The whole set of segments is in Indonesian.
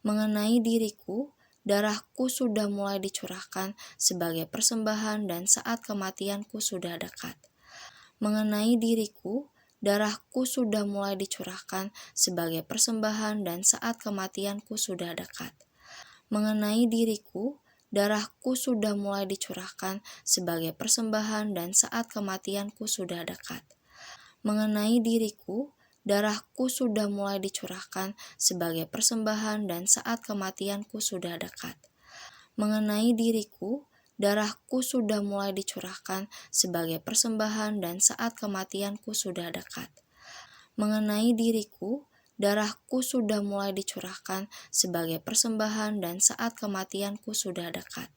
Mengenai diriku, darahku sudah mulai dicurahkan sebagai persembahan dan saat kematianku sudah dekat. Mengenai diriku, darahku sudah mulai dicurahkan sebagai persembahan dan saat kematianku sudah dekat. Mengenai diriku, darahku sudah mulai dicurahkan sebagai persembahan dan saat kematianku sudah dekat. Mengenai diriku, darahku sudah mulai dicurahkan sebagai persembahan dan saat kematianku sudah dekat. Mengenai diriku, darahku sudah mulai dicurahkan sebagai persembahan dan saat kematianku sudah dekat. Mengenai diriku, darahku sudah mulai dicurahkan sebagai persembahan dan saat kematianku sudah dekat.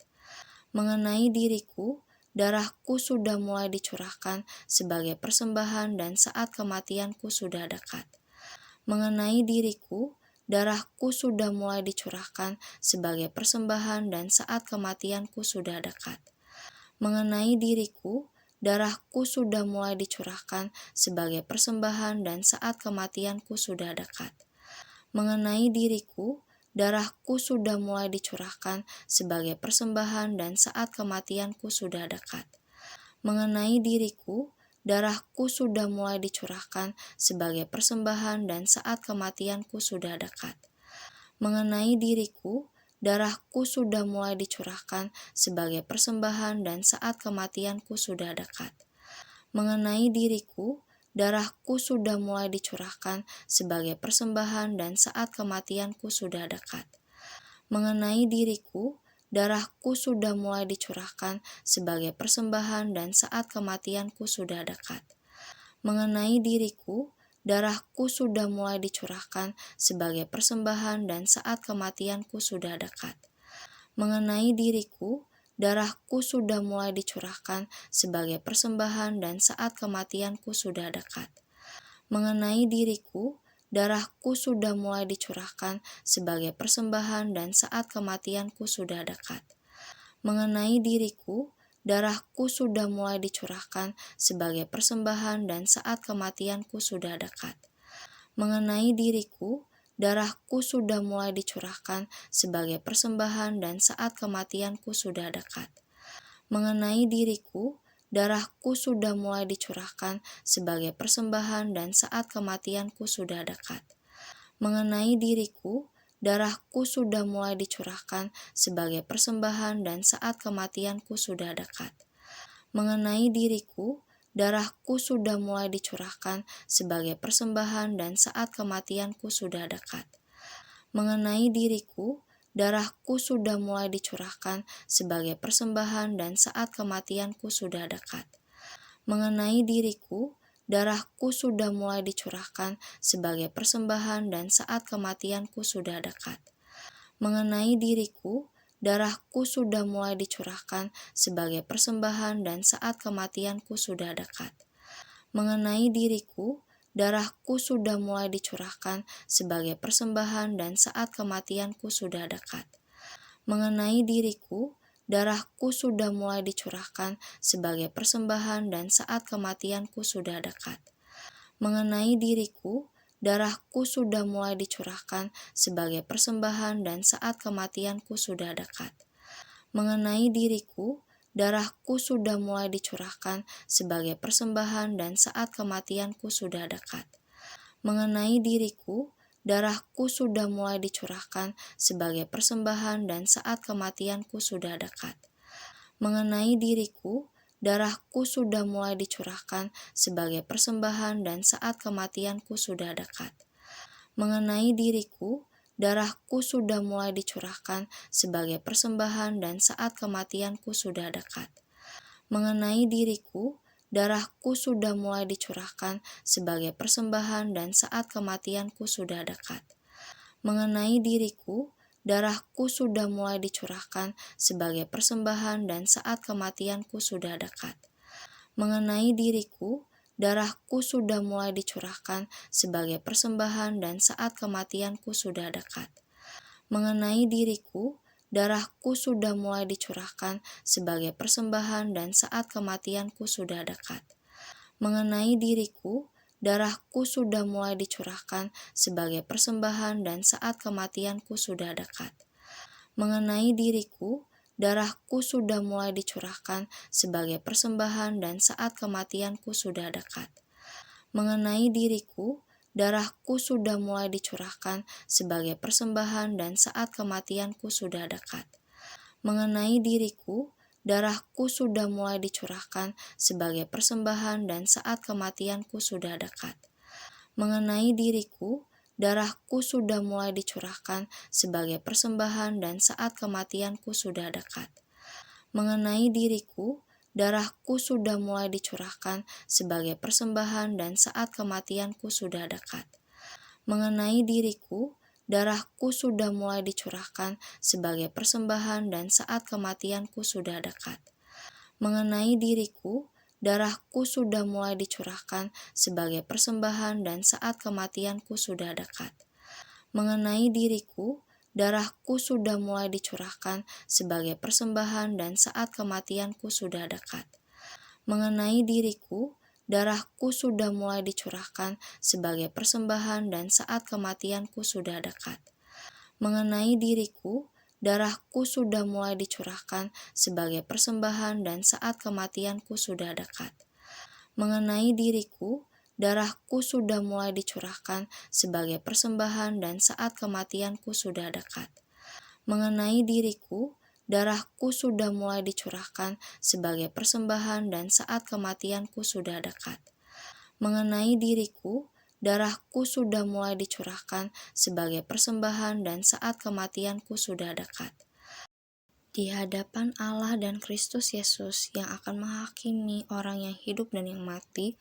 Mengenai diriku, darahku sudah mulai dicurahkan sebagai persembahan dan saat kematianku sudah dekat. Mengenai diriku, darahku sudah mulai dicurahkan sebagai persembahan dan saat kematianku sudah dekat. Mengenai diriku, darahku sudah mulai dicurahkan sebagai persembahan dan saat kematianku sudah dekat. Mengenai diriku, darahku sudah mulai dicurahkan sebagai persembahan dan saat kematianku sudah dekat. Mengenai diriku, darahku sudah mulai dicurahkan sebagai persembahan dan saat kematianku sudah dekat. Mengenai diriku, darahku sudah mulai dicurahkan sebagai persembahan dan saat kematianku sudah dekat. Mengenai diriku, darahku sudah mulai dicurahkan sebagai persembahan dan saat kematianku sudah dekat. Mengenai diriku, darahku sudah mulai dicurahkan sebagai persembahan dan saat kematianku sudah dekat. Mengenai diriku, darahku sudah mulai dicurahkan sebagai persembahan dan saat kematianku sudah dekat. Mengenai diriku, darahku sudah mulai dicurahkan sebagai persembahan dan saat kematianku sudah dekat. Mengenai diriku, darahku sudah mulai dicurahkan sebagai persembahan dan saat kematianku sudah dekat. Mengenai diriku, darahku sudah mulai dicurahkan sebagai persembahan dan saat kematianku sudah dekat. Mengenai diriku, darahku sudah mulai dicurahkan sebagai persembahan dan saat kematianku sudah dekat. Mengenai diriku, darahku sudah mulai dicurahkan sebagai persembahan dan saat kematianku sudah dekat. Mengenai diriku, darahku sudah mulai dicurahkan sebagai persembahan dan saat kematianku sudah dekat. Mengenai diriku, darahku sudah mulai dicurahkan sebagai persembahan dan saat kematianku sudah dekat. Mengenai diriku, darahku sudah mulai dicurahkan sebagai persembahan dan saat kematianku sudah dekat. Mengenai diriku, darahku sudah mulai dicurahkan sebagai persembahan dan saat kematianku sudah dekat. Mengenai diriku, darahku sudah mulai dicurahkan sebagai persembahan dan saat kematianku sudah dekat. Mengenai diriku, darahku sudah mulai dicurahkan sebagai persembahan dan saat kematianku sudah dekat. Mengenai diriku, darahku sudah mulai dicurahkan sebagai persembahan dan saat kematianku sudah dekat. Mengenai diriku, darahku sudah mulai dicurahkan sebagai persembahan dan saat kematianku sudah dekat. Mengenai diriku, darahku sudah mulai dicurahkan sebagai persembahan dan saat kematianku sudah dekat. Mengenai diriku, darahku sudah mulai dicurahkan sebagai persembahan dan saat kematianku sudah dekat. Mengenai diriku, darahku sudah mulai dicurahkan sebagai persembahan dan saat kematianku sudah dekat. Mengenai diriku, darahku sudah mulai dicurahkan sebagai persembahan dan saat kematianku sudah dekat. Mengenai diriku, darahku sudah mulai dicurahkan sebagai persembahan dan saat kematianku sudah dekat. Mengenai diriku, darahku sudah mulai dicurahkan sebagai persembahan dan saat kematianku sudah dekat. Mengenai diriku, darahku sudah mulai dicurahkan sebagai persembahan dan saat kematianku sudah dekat. Mengenai diriku, darahku sudah mulai dicurahkan sebagai persembahan dan saat kematianku sudah dekat. Mengenai diriku, darahku sudah mulai dicurahkan sebagai persembahan dan saat kematianku sudah dekat. Mengenai diriku, darahku sudah mulai dicurahkan sebagai persembahan dan saat kematianku sudah dekat. Mengenai diriku, darahku sudah mulai dicurahkan sebagai persembahan dan saat kematianku sudah dekat. Mengenai diriku, darahku sudah mulai dicurahkan sebagai persembahan dan saat kematianku sudah dekat. Mengenai diriku, darahku sudah mulai dicurahkan sebagai persembahan dan saat kematianku sudah dekat. Mengenai diriku, darahku sudah mulai dicurahkan sebagai persembahan dan saat kematianku sudah dekat. Mengenai diriku, darahku sudah mulai dicurahkan sebagai persembahan dan saat kematianku sudah dekat. Mengenai diriku, darahku sudah mulai dicurahkan sebagai persembahan dan saat kematianku sudah dekat. Mengenai diriku, darahku sudah mulai dicurahkan sebagai persembahan dan saat kematianku sudah dekat. Mengenai diriku, darahku sudah mulai dicurahkan sebagai persembahan dan saat kematianku sudah dekat. Mengenai diriku, darahku sudah mulai dicurahkan sebagai persembahan dan saat kematianku sudah dekat. Mengenai diriku, darahku sudah mulai dicurahkan sebagai persembahan dan saat kematianku sudah dekat. Mengenai diriku, darahku sudah mulai dicurahkan sebagai persembahan dan saat kematianku sudah dekat. Mengenai diriku, darahku sudah mulai dicurahkan sebagai persembahan dan saat kematianku sudah dekat. Di hadapan Allah dan Kristus Yesus yang akan menghakimi orang yang hidup dan yang mati,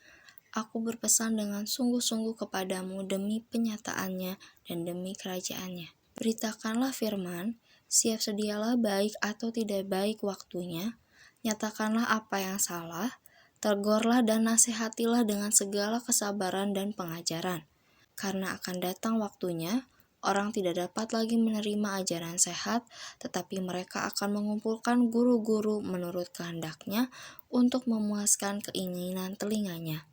aku berpesan dengan sungguh-sungguh kepadamu demi penyataannya dan demi kerajaannya. Beritakanlah firman, siap sedialah baik atau tidak baik waktunya, nyatakanlah apa yang salah, tegurlah dan nasihatilah dengan segala kesabaran dan pengajaran. Karena akan datang waktunya, orang tidak dapat lagi menerima ajaran sehat, tetapi mereka akan mengumpulkan guru-guru menurut kehendaknya untuk memuaskan keinginan telinganya.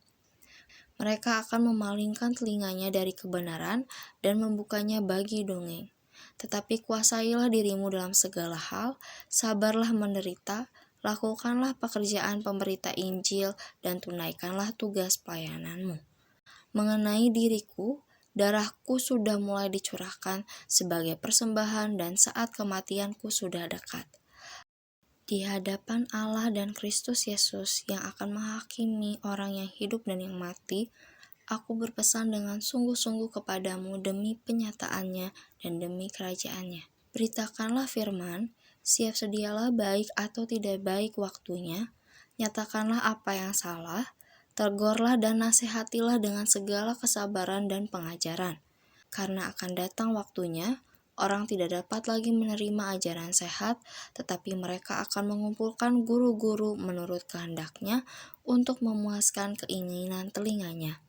Mereka akan memalingkan telinganya dari kebenaran dan membukanya bagi dongeng. Tetapi kuasailah dirimu dalam segala hal, sabarlah menderita, lakukanlah pekerjaan pemberita Injil dan tunaikanlah tugas pelayananmu. Mengenai diriku, darahku sudah mulai dicurahkan sebagai persembahan dan saat kematianku sudah dekat. Di hadapan Allah dan Kristus Yesus yang akan menghakimi orang yang hidup dan yang mati, aku berpesan dengan sungguh-sungguh kepadamu demi penyataannya dan demi kerajaannya. Beritakanlah firman, siap sedialah baik atau tidak baik waktunya, nyatakanlah apa yang salah, tegurlah dan nasihatilah dengan segala kesabaran dan pengajaran. Karena akan datang waktunya, orang tidak dapat lagi menerima ajaran sehat, tetapi mereka akan mengumpulkan guru-guru menurut kehendaknya untuk memuaskan keinginan telinganya.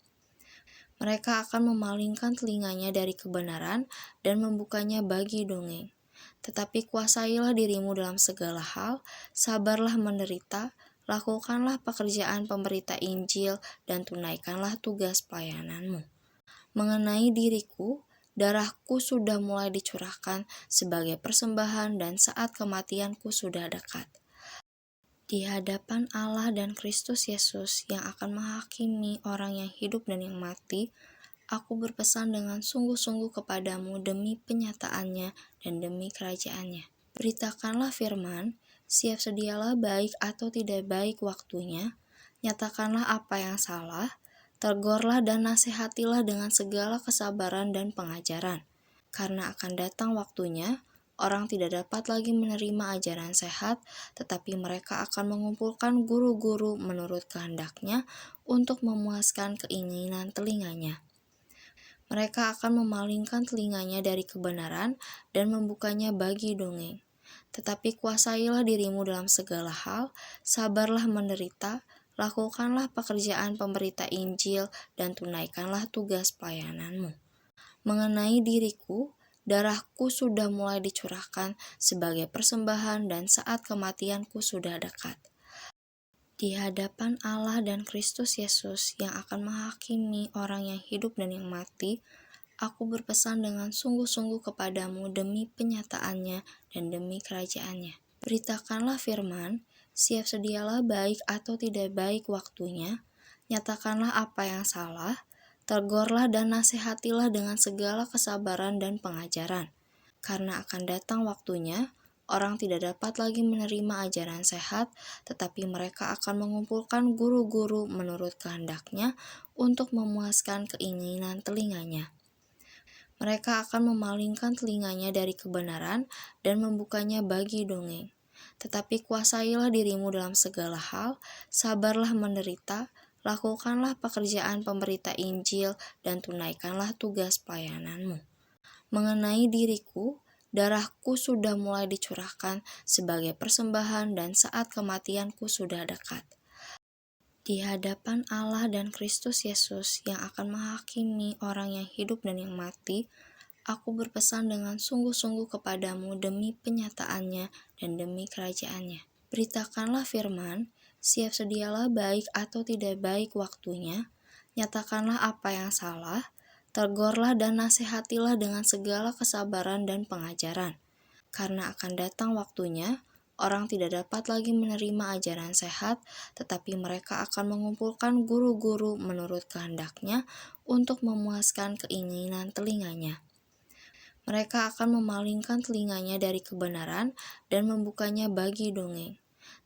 Mereka akan memalingkan telinganya dari kebenaran dan membukanya bagi dongeng. Tetapi kuasailah dirimu dalam segala hal, sabarlah menderita, lakukanlah pekerjaan pemberita Injil dan tunaikanlah tugas pelayananmu. Mengenai diriku, darahku sudah mulai dicurahkan sebagai persembahan dan saat kematianku sudah dekat. Di hadapan Allah dan Kristus Yesus yang akan menghakimi orang yang hidup dan yang mati, aku berpesan dengan sungguh-sungguh kepadamu demi penyataannya dan demi kerajaannya. Beritakanlah firman, siap sedialah baik atau tidak baik waktunya, nyatakanlah apa yang salah, tegurlah dan nasihatilah dengan segala kesabaran dan pengajaran. Karena akan datang waktunya, orang tidak dapat lagi menerima ajaran sehat, tetapi mereka akan mengumpulkan guru-guru menurut kehendaknya untuk memuaskan keinginan telinganya. Mereka akan memalingkan telinganya dari kebenaran dan membukanya bagi dongeng. Tetapi kuasailah dirimu dalam segala hal, sabarlah menderita, lakukanlah pekerjaan pemberita Injil dan tunaikanlah tugas pelayananmu. Mengenai diriku, darahku sudah mulai dicurahkan sebagai persembahan dan saat kematianku sudah dekat. Di hadapan Allah dan Kristus Yesus yang akan menghakimi orang yang hidup dan yang mati, aku berpesan dengan sungguh-sungguh kepadamu demi penyataannya dan demi kerajaannya. Beritakanlah firman, siap sedialah baik atau tidak baik waktunya, nyatakanlah apa yang salah, tegurlah dan nasihatilah dengan segala kesabaran dan pengajaran. Karena akan datang waktunya, orang tidak dapat lagi menerima ajaran sehat, tetapi mereka akan mengumpulkan guru-guru menurut kehendaknya untuk memuaskan keinginan telinganya. Mereka akan memalingkan telinganya dari kebenaran dan membukanya bagi dongeng. Tetapi kuasailah dirimu dalam segala hal, sabarlah menderita, lakukanlah pekerjaan pemberita Injil, dan tunaikanlah tugas pelayananmu. Mengenai diriku, darahku sudah mulai dicurahkan sebagai persembahan dan saat kematianku sudah dekat. Di hadapan Allah dan Kristus Yesus yang akan menghakimi orang yang hidup dan yang mati, aku berpesan dengan sungguh-sungguh kepadamu demi penyataannya dan demi kerajaannya. Beritakanlah firman, siap sedialah baik atau tidak baik waktunya, nyatakanlah apa yang salah, tegurlah dan nasihatilah dengan segala kesabaran dan pengajaran. Karena akan datang waktunya, orang tidak dapat lagi menerima ajaran sehat, tetapi mereka akan mengumpulkan guru-guru menurut kehendaknya untuk memuaskan keinginan telinganya. Mereka akan memalingkan telinganya dari kebenaran dan membukanya bagi dongeng.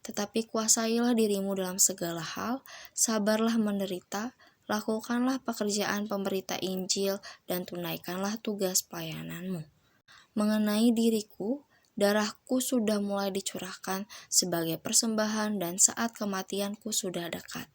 Tetapi kuasailah dirimu dalam segala hal, sabarlah menderita, lakukanlah pekerjaan pemberita Injil, dan tunaikanlah tugas pelayananmu. Mengenai diriku, darahku sudah mulai dicurahkan sebagai persembahan dan saat kematianku sudah dekat.